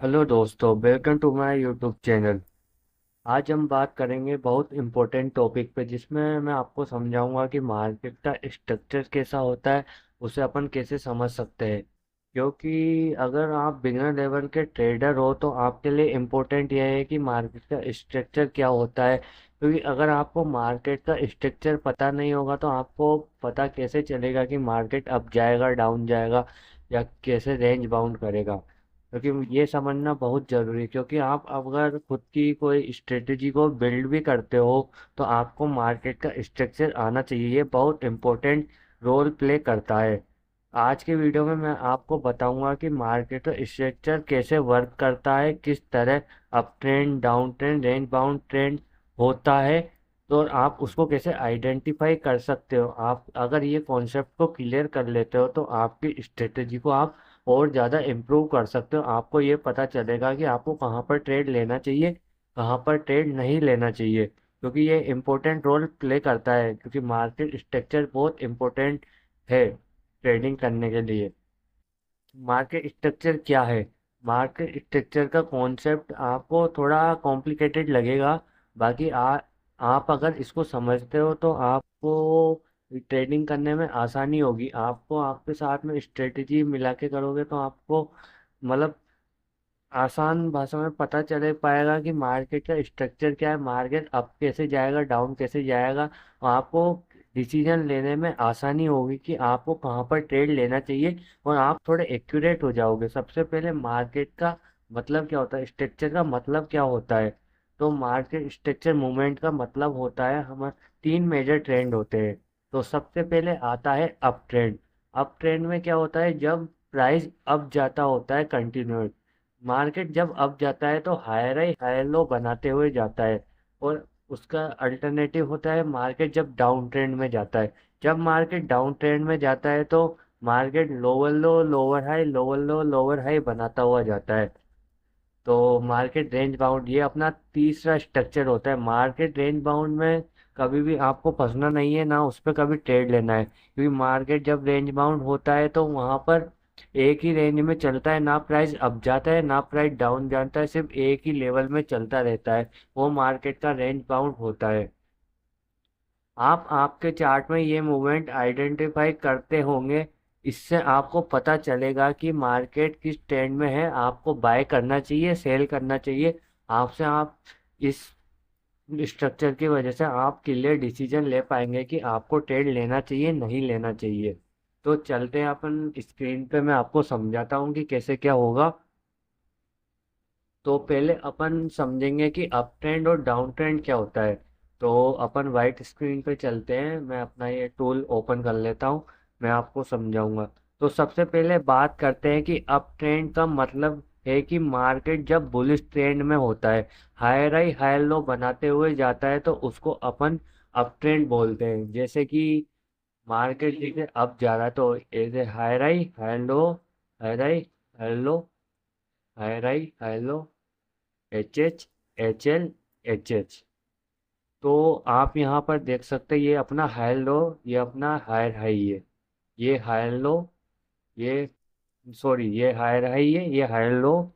Hello दोस्तों, welcome to my YouTube channel. आज हम बात करेंगे बहुत इम्पोर्टेंट टॉपिक पे, जिसमें मैं आपको समझाऊंगा कि मार्केट का स्ट्रक्चर कैसा होता है, उसे अपन कैसे समझ सकते हैं। क्योंकि अगर आप बिगिनर लेवल के ट्रेडर हो तो आपके लिए इम्पोर्टेंट यह है कि मार्केट का स्ट्रक्चर क्या होता है। क्योंकि अगर आपको मार्केट का स्ट्रक्चर पता नहीं होगा तो आपको पता कैसे चलेगा कि मार्केट अप जाएगा, डाउन जाएगा, या कैसे रेंज बाउंड करेगा। क्योंकि ये समझना बहुत ज़रूरी है, क्योंकि आप अगर खुद की कोई स्ट्रेटेजी को बिल्ड भी करते हो तो आपको मार्केट का स्ट्रक्चर आना चाहिए। ये बहुत इम्पोर्टेंट रोल प्ले करता है। आज के वीडियो में मैं आपको बताऊंगा कि मार्केट का स्ट्रक्चर कैसे वर्क करता है, किस तरह up trend, down trend, range bound trend होता है, तो आप उसको कैसे आइडेंटिफाई कर सकते हो। आप अगर ये कॉन्सेप्ट को क्लियर कर लेते हो तो आपकी स्ट्रेटेजी को आप और ज़्यादा इम्प्रूव कर सकते हो। आपको ये पता चलेगा कि आपको कहाँ पर ट्रेड लेना चाहिए, कहाँ पर ट्रेड नहीं लेना चाहिए, क्योंकि ये इम्पोर्टेंट रोल प्ले करता है। क्योंकि मार्केट स्ट्रक्चर बहुत इम्पोर्टेंट है ट्रेडिंग करने के लिए। मार्केट स्ट्रक्चर क्या है? मार्केट स्ट्रक्चर का कॉन्सेप्ट आपको थोड़ा कॉम्प्लिकेटेड लगेगा। बाकी आप अगर इसको समझते हो तो आपको ट्रेडिंग करने में आसानी होगी। आपको आपके साथ में स्ट्रेटेजी मिला के करोगे तो आपको मतलब आसान भाषा में पता चले पाएगा कि मार्केट का स्ट्रक्चर क्या है, मार्केट अप कैसे जाएगा, डाउन कैसे जाएगा। और आपको डिसीजन लेने में आसानी होगी कि आपको कहाँ पर ट्रेड लेना चाहिए, और आप थोड़े एक्यूरेट हो जाओगे। सबसे पहले मार्केट का मतलब क्या होता है, स्ट्रक्चर का मतलब क्या होता है। तो मार्केट स्ट्रक्चर मूवमेंट का मतलब होता है, हमारे तीन मेजर ट्रेंड होते हैं। तो सबसे पहले आता है अप ट्रेंड। अप ट्रेंड में क्या होता है, जब प्राइस अप जाता होता है कंटिन्यूस। मार्केट जब अप जाता है तो हायर हाई हायर लो बनाते हुए जाता है। और उसका अल्टरनेटिव होता है मार्केट जब डाउन ट्रेंड में जाता है। जब मार्केट डाउन ट्रेंड में जाता है तो मार्केट लोअर लो, लोअर हाई, लोअर लो, लोअर हाई बनाता हुआ जाता है। तो मार्केट रेंज बाउंड ये अपना तीसरा स्ट्रक्चर होता है। मार्केट रेंज बाउंड में कभी भी आपको फंसना नहीं है, ना उस पर कभी ट्रेड लेना है। क्योंकि मार्केट जब रेंज बाउंड होता है तो वहाँ पर एक ही रेंज में चलता है, ना प्राइस अप जाता है ना प्राइस डाउन जाता है, सिर्फ एक ही लेवल में चलता रहता है। वो मार्केट का रेंज बाउंड होता है। आप आपके चार्ट में ये मूवमेंट आइडेंटिफाई करते होंगे। इससे आपको पता चलेगा कि मार्केट किस ट्रेंड में है, आपको बाय करना चाहिए, सेल करना चाहिए। आपसे आप इस स्ट्रक्चर की वजह से आप क्लियर डिसीजन ले पाएंगे कि आपको ट्रेड लेना चाहिए, नहीं लेना चाहिए। तो चलते हैं अपन स्क्रीन पे, मैं आपको समझाता हूँ कि कैसे क्या होगा। तो पहले अपन समझेंगे कि अप ट्रेंड और डाउन ट्रेंड क्या होता है। तो अपन वाइट स्क्रीन पे चलते हैं, मैं अपना ये टूल ओपन कर लेता हूँ, मैं आपको समझाऊंगा। तो सबसे पहले बात करते हैं कि अप ट्रेंड का मतलब है कि मार्केट जब बुलिश ट्रेंड में होता है, हायर हाई हायर लो बनाते हुए जाता है, तो उसको अपन अप ट्रेंड बोलते हैं। जैसे कि मार्केट जैसे अप जा रहा है तो ऐसे higher high higher low, higher high higher low, higher high higher low, H H, H L, H H. तो आप यहाँ पर देख सकते हैं, ये अपना हायर लो, ये अपना हायर हाई है। ये हायर लो, ये सॉरी, ये हायर हाई है, ये हायर लो,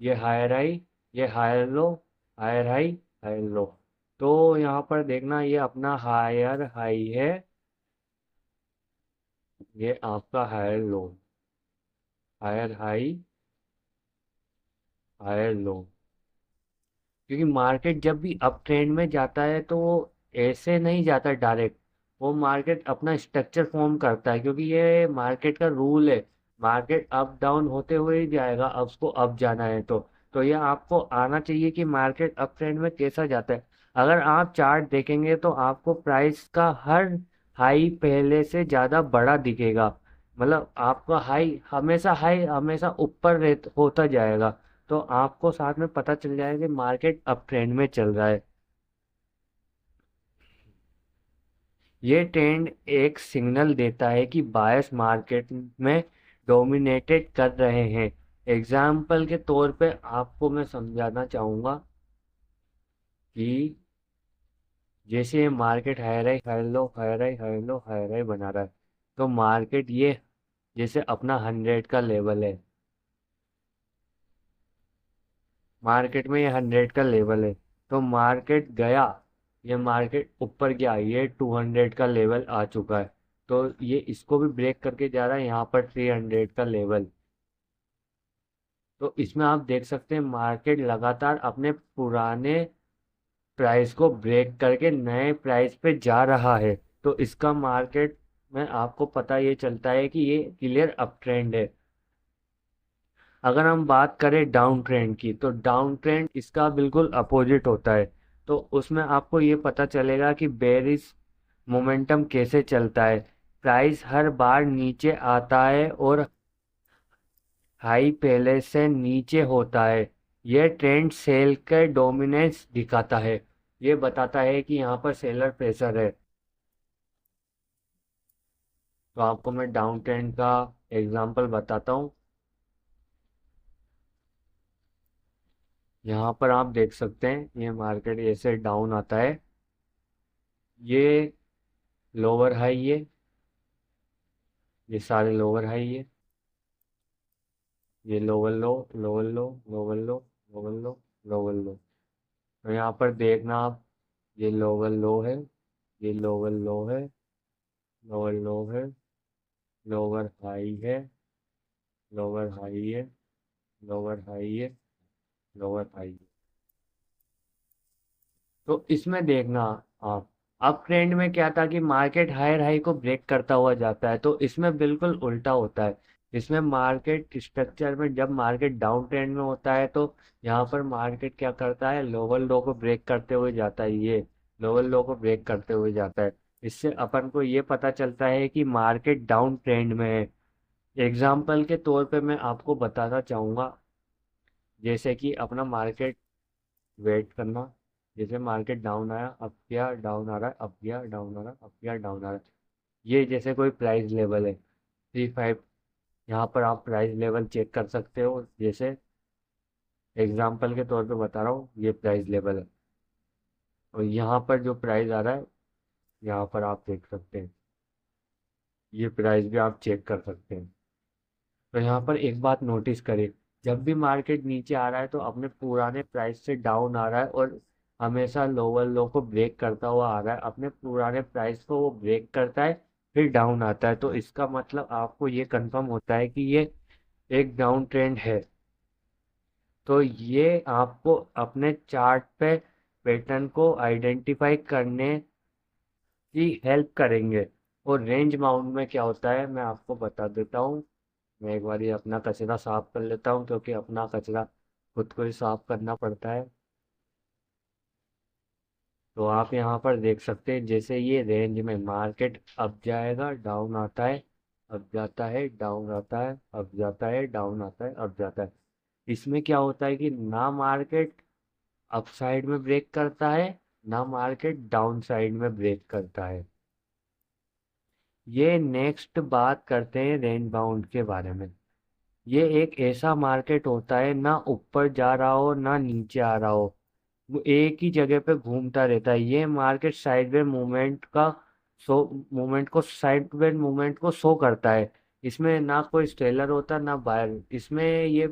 ये हायर हाई, ये higher low, higher high, higher low. तो यहाँ पर देखना, ये अपना हायर हाई है, ये आपका higher low, higher high, higher low. क्योंकि मार्केट जब भी अप ट्रेंड में जाता है तो वो ऐसे नहीं जाता डायरेक्ट। वो मार्केट अपना स्ट्रक्चर फॉर्म करता है, क्योंकि ये मार्केट का रूल है। मार्केट अप डाउन होते हुए ही जाएगा, अब उसको अप जाना है तो ये आपको आना चाहिए कि मार्केट अप ट्रेंड में कैसा जाता है। अगर आप चार्ट देखेंगे तो आपको प्राइस का हर हाई पहले से ज़्यादा बड़ा दिखेगा। मतलब आपका हाई हमेशा ऊपर होता जाएगा। तो आपको साथ में पता चल जाएगा कि मार्केट अप ट्रेंड में चल रहा है। ये ट्रेंड एक सिग्नल देता है कि बायर्स मार्केट में डोमिनेटेड कर रहे हैं। एग्जाम्पल के तौर पे आपको मैं समझाना चाहूँगा कि जैसे ये market higher high higher low, higher high higher low, higher high बना रहा है, तो मार्केट ये जैसे अपना 100 का लेवल है, मार्केट में ये 100 का लेवल है, तो मार्केट गया, ये मार्केट ऊपर गया, ये 200 का लेवल आ चुका है, तो ये इसको भी ब्रेक करके जा रहा है यहाँ पर 300 का लेवल। तो इसमें आप देख सकते हैं मार्केट लगातार अपने पुराने प्राइस को ब्रेक करके नए प्राइस पे जा रहा है। तो इसका मार्केट में आपको पता ये चलता है कि ये क्लियर अप ट्रेंड है। अगर हम बात करें डाउन ट्रेंड की, तो डाउन ट्रेंड इसका बिल्कुल अपोजिट होता है। तो उसमें आपको ये पता चलेगा कि बेरिश मोमेंटम कैसे चलता है। प्राइस हर बार नीचे आता है और हाई पहले से नीचे होता है। यह ट्रेंड सेल के डोमिनेंस दिखाता है। ये बताता है कि यहाँ पर सेलर प्रेशर है। तो आपको मैं डाउन ट्रेंड का एग्जांपल बताता हूँ। यहाँ पर आप देख सकते हैं ये मार्केट ऐसे डाउन आता है, ये लोअर हाई है, ये सारे लोअर हाई है, ये लोअर लो, लोअर लो, लोअर लो, लोअर लो, लोअर लो। तो यहाँ पर देखना आप, ये लोअर लो है, ये लोअर लो है, लोअर लो है, लोअर हाई है, लोअर हाई है, लोअर हाई है, लोअर हाई है। तो इसमें देखना आप, अप ट्रेंड में क्या था कि मार्केट हायर हाई को ब्रेक करता हुआ जाता है, तो इसमें बिल्कुल उल्टा होता है। इसमें मार्केट स्ट्रक्चर में जब मार्केट डाउन ट्रेंड में होता है, तो यहाँ पर मार्केट क्या करता है, लोअर लो को ब्रेक करते हुए जाता है, ये लोअर लो को ब्रेक करते हुए जाता है। इससे अपन को ये पता चलता है कि मार्केट डाउन ट्रेंड में है। एग्जाम्पल के तौर पे मैं आपको बताना चाहूँगा, जैसे कि अपना मार्केट वेट करना, जैसे मार्केट डाउन आया, अप गया, डाउन आ रहा है, अप गया, डाउन आ रहा है, अप गया, डाउन आ रहा है। ये जैसे कोई प्राइस लेवल है 3-5, यहाँ पर आप प्राइस लेवल चेक कर सकते हो। जैसे एग्जांपल के तौर पे बता रहा हूँ, ये प्राइस लेवल है और यहाँ पर जो प्राइस आ रहा है, यहाँ पर आप देख सकते हैं, ये प्राइस भी आप चेक कर सकते हैं। तो यहाँ पर एक बात नोटिस करें, जब भी मार्केट नीचे आ रहा है तो अपने पुराने प्राइस से डाउन आ रहा है और हमेशा लोअर लो को ब्रेक करता हुआ आ रहा है। अपने पुराने प्राइस को वो ब्रेक करता है, फिर डाउन आता है। तो इसका मतलब आपको ये कंफर्म होता है कि ये एक डाउन ट्रेंड है। तो ये आपको अपने चार्ट पे पैटर्न को आइडेंटिफाई करने की हेल्प करेंगे। और रेंज बाउंड में क्या होता है मैं आपको बता देता हूँ। मैं एक बार ये अपना कचरा साफ कर लेता हूँ, क्योंकि अपना कचरा खुद को ही साफ करना पड़ता है। तो आप यहाँ पर देख सकते हैं, जैसे ये रेंज में मार्केट अप जाएगा, डाउन आता है, अप जाता है, डाउन आता है, अप जाता है, डाउन आता है, अप जाता है। इसमें क्या होता है कि ना मार्केट अप साइड में ब्रेक करता है, ना मार्केट डाउन साइड में ब्रेक करता है। ये नेक्स्ट बात करते हैं रेंज बाउंड के बारे में। ये एक ऐसा मार्केट होता है, ना ऊपर जा रहा हो ना नीचे आ रहा हो, वो एक ही जगह पे घूमता रहता है। ये मार्केट साइडवेज मूवमेंट का शो साइडवेज मूवमेंट को शो करता है। इसमें ना कोई सेलर होता ना बायर। इसमें ये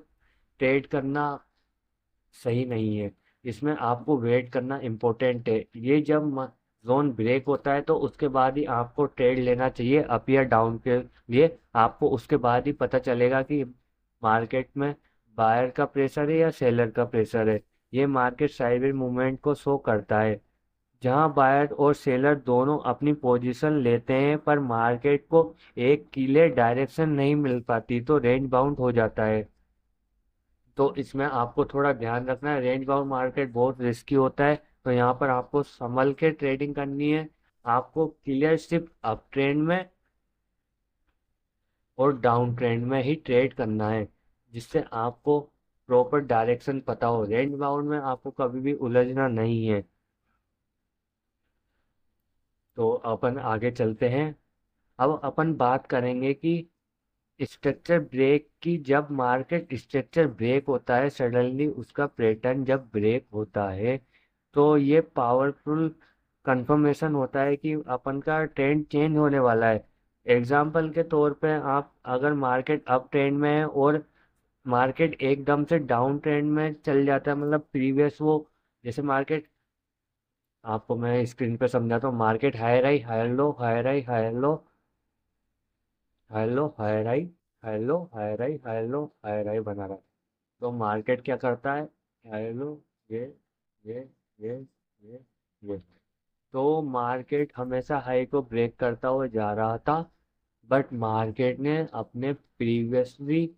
ट्रेड करना सही नहीं है। इसमें आपको वेट करना इम्पोर्टेंट है। ये जब जोन ब्रेक होता है तो उसके बाद ही आपको ट्रेड लेना चाहिए, अप या डाउन के लिए। आपको उसके बाद ही पता चलेगा कि मार्केट में बायर का प्रेशर है या सेलर का प्रेशर है। ये मार्केट साइडवेज मूवमेंट को शो करता है, जहां बायर और सेलर दोनों अपनी पोजीशन लेते हैं, पर मार्केट को एक क्लियर डायरेक्शन नहीं मिल पाती, तो रेंज बाउंड हो जाता है। तो इसमें आपको थोड़ा ध्यान रखना है, रेंज बाउंड मार्केट बहुत रिस्की होता है। तो यहाँ पर आपको संभल के ट्रेडिंग करनी है। आपको क्लियर सिर्फ अप ट्रेंड में और डाउन ट्रेंड में ही ट्रेड करना है, जिससे आपको प्रॉपर डायरेक्शन पता हो। रेंज बाउंड में आपको कभी भी उलझना नहीं है। तो अपन आगे चलते हैं। अब अपन बात करेंगे कि स्ट्रक्चर ब्रेक की। जब मार्केट स्ट्रक्चर ब्रेक होता है सडनली, उसका पैटर्न जब ब्रेक होता है, तो ये पावरफुल कंफर्मेशन होता है कि अपन का ट्रेंड चेंज होने वाला है। एग्जाम्पल के तौर पे, आप अगर मार्केट अप ट्रेंड में है और मार्केट एकदम से डाउन ट्रेंड में चल जाता है, मतलब प्रीवियस वो, जैसे मार्केट, आपको मैं स्क्रीन पे समझाता हूँ, market higher high higher low higher high higher low higher low higher high higher low higher high higher low higher high बना रहा है। तो मार्केट क्या करता है, हायर लो, ये ये ये ये ये, तो मार्केट हमेशा हाई को ब्रेक करता हुआ जा रहा था, बट मार्केट ने अपने प्रीवियसली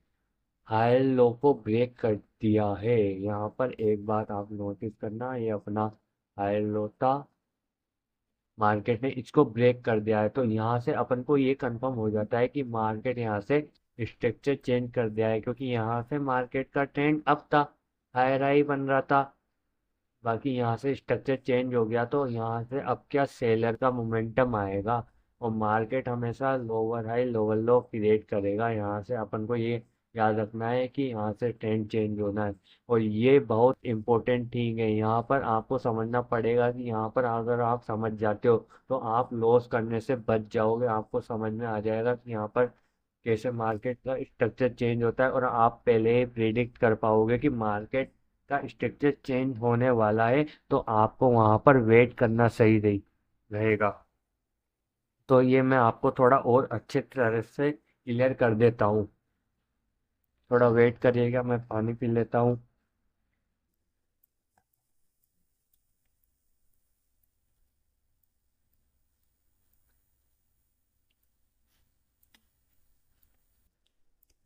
हाई लो को ब्रेक कर दिया है। यहाँ पर एक बात आप नोटिस करना, ये अपना हाई लो था, मार्केट ने इसको ब्रेक कर दिया है, तो यहाँ से अपन को ये कंफर्म हो जाता है कि मार्केट यहाँ से स्ट्रक्चर चेंज कर दिया है, क्योंकि यहाँ से मार्केट का ट्रेंड अप था, हायर हाई बन रहा था, बाकी यहाँ से स्ट्रक्चर चेंज हो गया, तो यहाँ से अब क्या सेलर का मोमेंटम आएगा, और मार्केट हमेशा लोअर हाई लोअर लो क्रिएट करेगा। यहाँ से अपन को ये याद रखना है कि यहाँ से ट्रेंड चेंज होना है, और ये बहुत इंपॉर्टेंट थिंग है। यहाँ पर आपको समझना पड़ेगा कि यहाँ पर अगर आप समझ जाते हो तो आप लॉस करने से बच जाओगे, आपको समझ में आ जाएगा कि यहाँ पर कैसे मार्केट का स्ट्रक्चर चेंज होता है, और आप पहले ही प्रिडिक्ट कर पाओगे कि मार्केट का स्ट्रक्चर चेंज होने वाला है, तो आपको वहां पर वेट करना सही रहेगा। तो ये मैं आपको थोड़ा और अच्छे तरह से क्लियर कर देता हूँ, थोड़ा वेट करिएगा, मैं पानी पी लेता हूँ।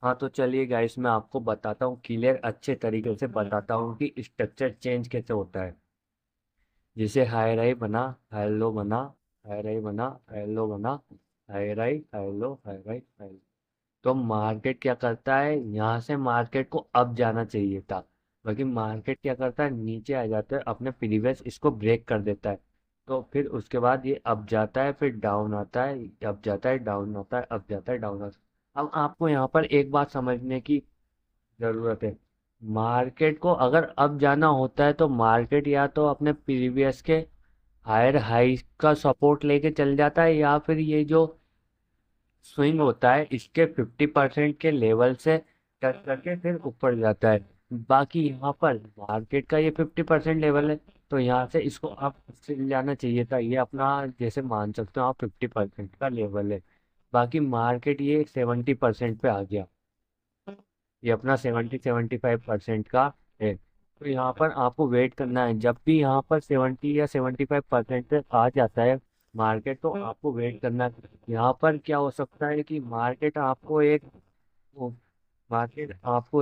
हाँ तो चलिए गाइस, मैं आपको बताता हूँ, क्लियर अच्छे तरीके से बताता हूँ कि स्ट्रक्चर चेंज कैसे होता है। जैसे हाई राई बना, हाई लो बना, हाई राई बना, हाई लो बना, हाई राई हाई लो हाई राई हाई लो, तो मार्केट क्या करता है, यहाँ से मार्केट को अप जाना चाहिए था, बाकी मार्केट क्या करता है, नीचे आ जाता है, अपने प्रीवियस इसको ब्रेक कर देता है, तो फिर उसके बाद ये अप जाता है, फिर डाउन आता है, अप जाता है डाउन आता है, अप जाता है डाउन आता है। अब आपको यहाँ पर एक बात समझने की जरूरत है, मार्केट को अगर अप जाना होता है तो मार्केट या तो अपने प्रीवियस के हायर हाई का सपोर्ट लेके चल जाता है, या फिर ये जो स्विंग होता है इसके 50% के लेवल से टच करके फिर ऊपर जाता है। बाकी यहाँ पर मार्केट का ये 50% लेवल है, तो यहाँ से इसको आप सिल जाना चाहिए था, ये अपना जैसे मान सकते हो आप 50% का लेवल है, बाकी मार्केट ये 70% पे आ गया, ये अपना 70-75% का है। तो यहाँ पर आपको वेट करना है, जब भी यहाँ पर 70 या 75% पे आ जाता है मार्केट, तो आपको वेट करना है। यहाँ पर क्या हो सकता है कि मार्केट आपको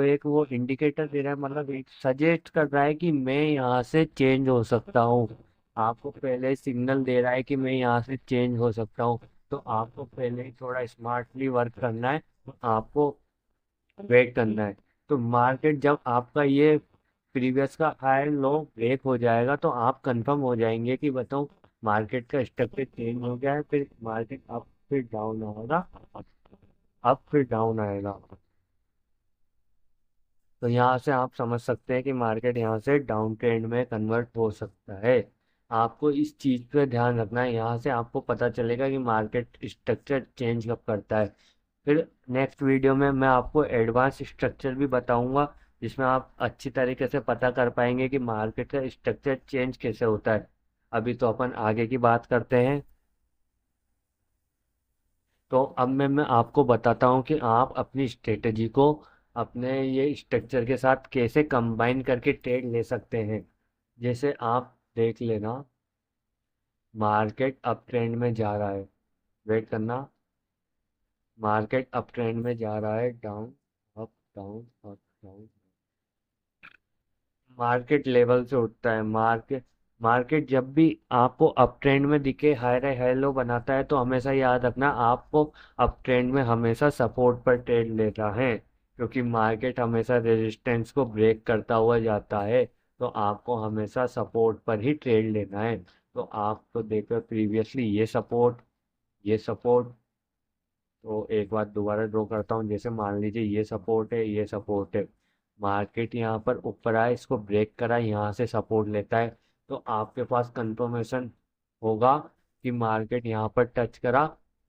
एक वो इंडिकेटर दे रहा है, मतलब एक सजेस्ट कर रहा है कि मैं यहाँ से चेंज हो सकता हूँ, आपको पहले सिग्नल दे रहा है कि मैं यहाँ से चेंज हो सकता हूँ, तो आपको पहले ही थोड़ा स्मार्टली वर्क करना है, आपको वेट करना है। तो मार्केट जब आपका ये प्रीवियस का हाई लो ब्रेक हो जाएगा, तो आप कंफर्म हो जाएंगे कि बताओ मार्केट का स्ट्रक्चर चेंज हो गया है, फिर मार्केट अप फिर डाउन आएगा, अप फिर डाउन आएगा। तो यहाँ से आप समझ सकते हैं कि मार्केट यहाँ से डाउन ट्रेंड में कन्वर्ट हो सकता है। आपको इस चीज़ पे ध्यान रखना है, यहाँ से आपको पता चलेगा कि मार्केट स्ट्रक्चर चेंज कब करता है। फिर नेक्स्ट वीडियो में मैं आपको एडवांस स्ट्रक्चर भी बताऊंगा, जिसमें आप अच्छी तरीके से पता कर पाएंगे कि मार्केट का स्ट्रक्चर चेंज कैसे होता है। अभी तो अपन आगे की बात करते हैं। तो अब मैं आपको बताता हूँ कि आप अपनी स्ट्रेटजी को अपने ये स्ट्रक्चर के साथ कैसे कंबाइन करके ट्रेड ले सकते हैं। जैसे आप देख लेना, मार्केट अप ट्रेंड में जा रहा है, वेट करना, मार्केट अप ट्रेंड में जा रहा है, down up down up down, market level से उठता है, मार्केट मार्केट जब भी आपको अप ट्रेंड में दिखे हाई हाई लो बनाता है, तो हमेशा याद रखना आपको अप ट्रेंड में हमेशा सपोर्ट पर ट्रेड लेना है, क्योंकि मार्केट हमेशा रेजिस्टेंस को ब्रेक करता हुआ जाता है, तो आपको हमेशा सपोर्ट पर ही ट्रेड लेना है। तो आप तो देखो प्रीवियसली ये सपोर्ट, तो एक बार दोबारा ड्रॉ करता हूँ, जैसे मान लीजिए ये सपोर्ट है, ये सपोर्ट है, मार्केट यहाँ पर ऊपर आए, इसको ब्रेक करा, यहाँ से सपोर्ट लेता है, तो आपके पास कंफर्मेशन होगा कि मार्केट यहाँ पर टच करा,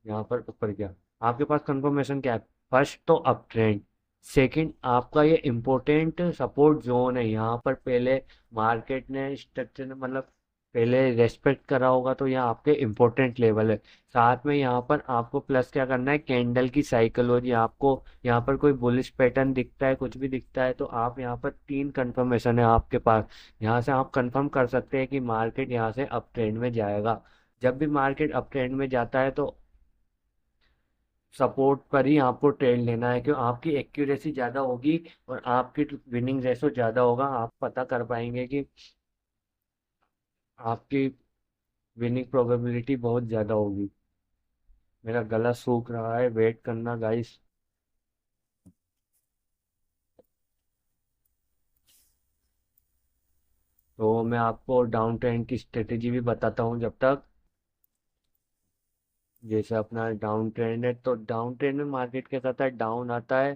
यहाँ पर ऊपर गया, आपके पास कंफर्मेशन क्या है, फर्स्ट तो अप ट्रेंड, सेकंड, आपका ये इम्पोर्टेंट सपोर्ट जोन है। यहाँ पर पहले मार्केट ने स्ट्रक्चर ने मतलब पहले रेस्पेक्ट करा होगा, तो यहाँ आपके इम्पोर्टेंट लेवल है। साथ में यहाँ पर आपको प्लस क्या करना है, कैंडल की साइकोलॉजी। आपको यहाँ पर कोई बुलिश पैटर्न दिखता है, कुछ भी दिखता है, तो आप यहाँ पर तीन कंफर्मेशन है आपके पास। यहाँ से आप कंफर्म कर सकते हैं कि मार्केट यहाँ से अप ट्रेंड में जाएगा। जब भी मार्केट अप ट्रेंड में जाता है तो सपोर्ट पर ही आपको ट्रेड लेना है, क्यों आपकी एक्यूरेसी ज़्यादा होगी और आपकी विनिंग रेशो ज़्यादा होगा। आप पता कर पाएंगे कि आपकी विनिंग प्रोबेबिलिटी बहुत ज़्यादा होगी। मेरा गला सूख रहा है, वेट करना गाइस। तो मैं आपको डाउन ट्रेंड की स्ट्रेटेजी भी बताता हूँ जब तक। जैसे अपना डाउन ट्रेंड है, तो डाउन ट्रेंड में मार्केट कैसा आता है, डाउन आता है,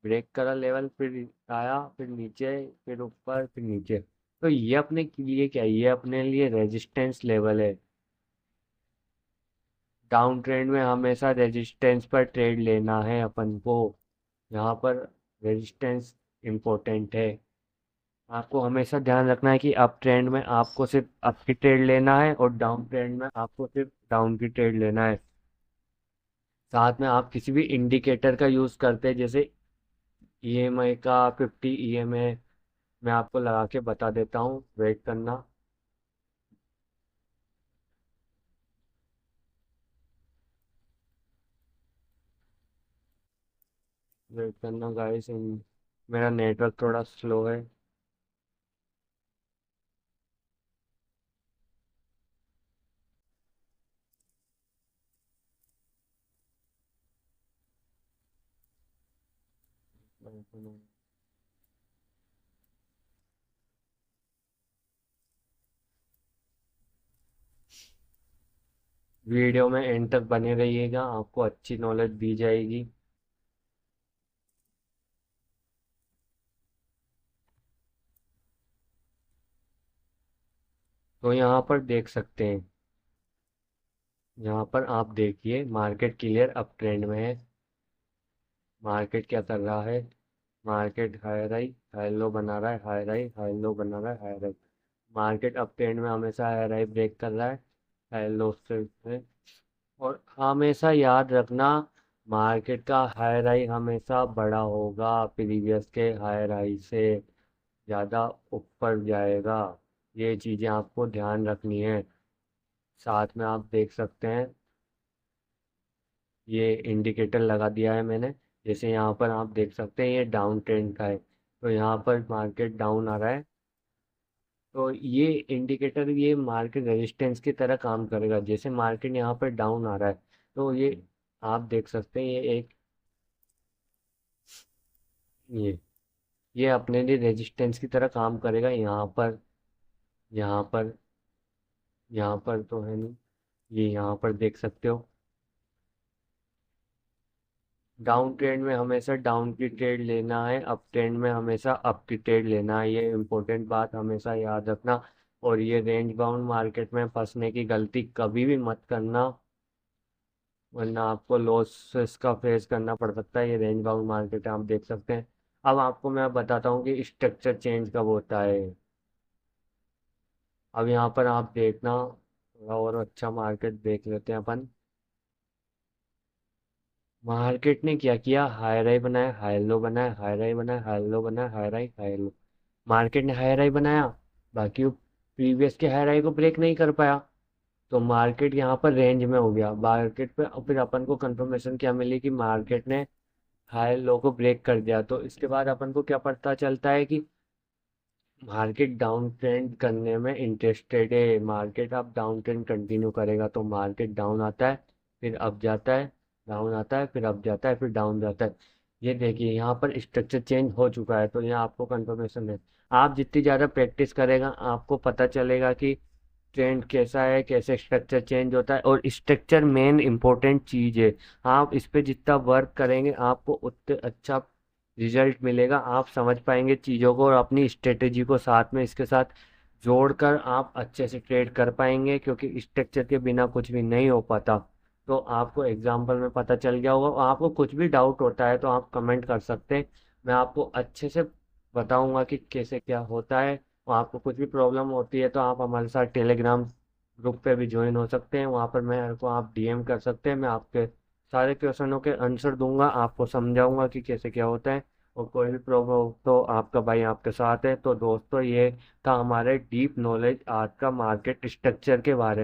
ब्रेक करा लेवल, फिर आया, फिर नीचे, फिर ऊपर, फिर नीचे। तो ये अपने लिए क्या है, ये अपने लिए रेजिस्टेंस लेवल है। डाउन ट्रेंड में हमेशा रेजिस्टेंस पर ट्रेड लेना है अपन को। यहाँ पर रेजिस्टेंस इम्पोर्टेंट है। आपको हमेशा ध्यान रखना है कि अप ट्रेंड में आपको सिर्फ अप की ट्रेड लेना है और डाउन ट्रेंड में आपको सिर्फ डाउन की ट्रेड लेना है। साथ में आप किसी भी इंडिकेटर का यूज़ करते हैं, जैसे ईएमआई का 50 ईएमए, मैं आपको लगा के बता देता हूँ, वेट करना। वेट करना गाइस, मेरा नेटवर्क थोड़ा स्लो है। वीडियो में एंड तक बने रहिएगा, आपको अच्छी नॉलेज दी जाएगी। तो यहाँ पर देख सकते हैं, यहाँ पर आप देखिए मार्केट क्लियर अप ट्रेंड में है। मार्केट क्या कर रहा है, मार्केट हाई राई हाई लो बना रहा है, हाई राई हाई लो बना रहा है, हाई राई। मार्केट अप ट्रेंड में हमेशा हाई राई ब्रेक कर रहा है, हाई लो से। और हमेशा याद रखना, मार्केट का हाई राई हमेशा बड़ा होगा, प्रीवियस के हाई राई से ज़्यादा ऊपर जाएगा। ये चीज़ें आपको ध्यान रखनी है। साथ में आप देख सकते हैं, ये इंडिकेटर लगा दिया है मैंने। जैसे यहाँ पर आप देख सकते हैं ये डाउन ट्रेंड का है, तो यहाँ पर मार्केट डाउन आ रहा है। तो ये इंडिकेटर ये मार्केट रेजिस्टेंस की तरह काम करेगा। जैसे मार्केट यहाँ पर डाउन आ रहा है, तो ये आप देख सकते हैं, ये एक ये ये अपने लिए रेजिस्टेंस की तरह काम करेगा। यहाँ पर, यहाँ पर, यहाँ पर तो है नहीं, ये यहाँ पर देख सकते हो। डाउन ट्रेंड में हमेशा डाउन की ट्रेड लेना है, अप ट्रेंड में हमेशा अप की ट्रेड लेना है। ये इम्पोर्टेंट बात हमेशा याद रखना। और ये रेंज बाउंड मार्केट में फंसने की गलती कभी भी मत करना, वरना आपको लॉसेस का फेस करना पड़ सकता है। ये रेंज बाउंड मार्केट है, आप देख सकते हैं। अब आपको मैं बताता हूँ कि स्ट्रक्चर चेंज कब होता है। अब यहाँ पर आप देखना, थोड़ा और अच्छा मार्केट देख लेते हैं अपन। मार्केट ने क्या किया, हाई राई बनाया, हाई लो बनाया, हाई राई बनाया, हाई लो बनाया, हाई राई हाई लो। मार्केट ने हाई राई बनाया, बाकी वो प्रीवियस के हाई राई को ब्रेक नहीं कर पाया, तो मार्केट यहाँ पर रेंज में हो गया। मार्केट पे और फिर अपन को कंफर्मेशन क्या मिली कि मार्केट ने हाई लो को ब्रेक कर दिया। तो इसके बाद अपन को क्या पता चलता है कि मार्केट डाउन ट्रेंड करने में इंटरेस्टेड है। मार्केट अब डाउन ट्रेंड कंटिन्यू करेगा, तो मार्केट डाउन आता है, फिर अप जाता है, डाउन आता है, फिर अप जाता है, फिर डाउन जाता है। ये देखिए यहाँ पर स्ट्रक्चर चेंज हो चुका है, तो यहाँ आपको कंफर्मेशन है। आप जितनी ज़्यादा प्रैक्टिस करेगा, आपको पता चलेगा कि ट्रेंड कैसा है, कैसे स्ट्रक्चर चेंज होता है। और स्ट्रक्चर मेन इंपॉर्टेंट चीज़ है। आप इस पे जितना वर्क करेंगे, आपको उतने अच्छा रिजल्ट मिलेगा। आप समझ पाएंगे चीज़ों को और अपनी स्ट्रेटेजी को साथ में इसके साथ जोड़कर आप अच्छे से ट्रेड कर पाएंगे, क्योंकि स्ट्रक्चर के बिना कुछ भी नहीं हो पाता। तो आपको एग्जाम्पल में पता चल गया होगा। और आपको कुछ भी डाउट होता है तो आप कमेंट कर सकते हैं, मैं आपको अच्छे से बताऊंगा कि कैसे क्या होता है। और आपको कुछ भी प्रॉब्लम होती है तो आप हमारे साथ टेलीग्राम ग्रुप पे भी ज्वाइन हो सकते हैं, वहाँ पर मेरे को आप डीएम कर सकते हैं, मैं आपके सारे क्वेश्चनों के आंसर दूंगा, आपको समझाऊंगा कि कैसे क्या होता है। और कोई भी प्रॉब्लम हो तो आपका भाई आपके साथ है। तो दोस्तों, ये था हमारे डीप नॉलेज आज का मार्केट स्ट्रक्चर के बारे में।